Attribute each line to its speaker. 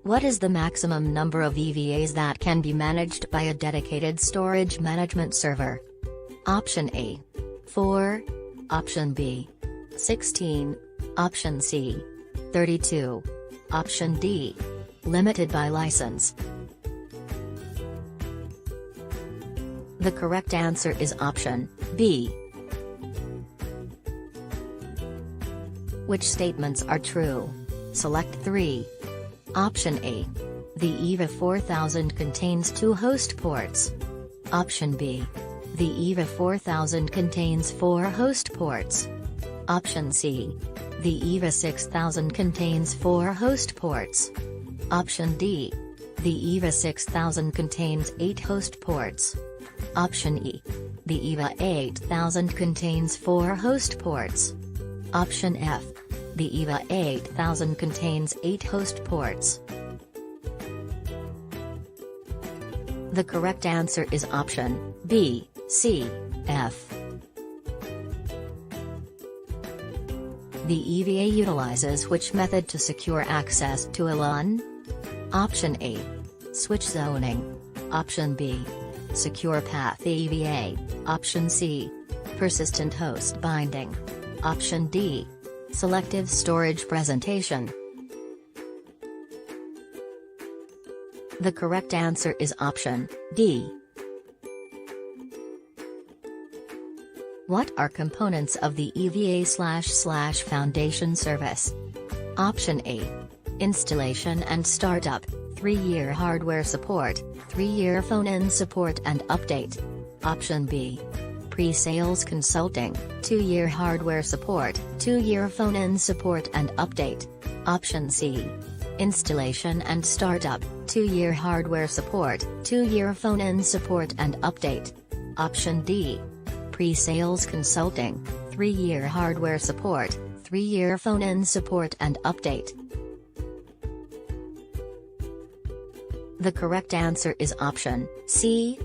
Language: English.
Speaker 1: What is the maximum number of EVAs that can be managed by a dedicated storage management server? Option A. 4. Option B. 16. Option C. 32. Option D. Limited by license. The correct answer is option B. Which statements are true? Select 3. Option A. The EVA 4000 contains 2 host ports. Option B. The EVA 4000 contains 4 host ports. Option C. The EVA 6000 contains 4 host ports. Option D. The EVA 6000 contains 8 host ports. Option E. The EVA 8000 contains 4 host ports. Option F. The EVA 8000 contains 8 host ports. The correct answer is option B, C, F. The EVA utilizes which method to secure access to a LAN? Option A. Switch zoning. Option B. Secure path EVA. Option C. Persistent host binding. Option D. Selective storage presentation. The correct answer is option D. What are components of the EVA//Foundation service? Option A. Installation and startup, 3-year hardware support, 3-year phone-in support and update. Option B. Pre-sales consulting, 2-year hardware support, 2-year phone-in support and update. Option C. Installation and startup, 2-year hardware support, 2-year phone-in support and update. Option D. Pre-sales consulting, 3-year hardware support, 3-year phone-in support and update. The correct answer is option C,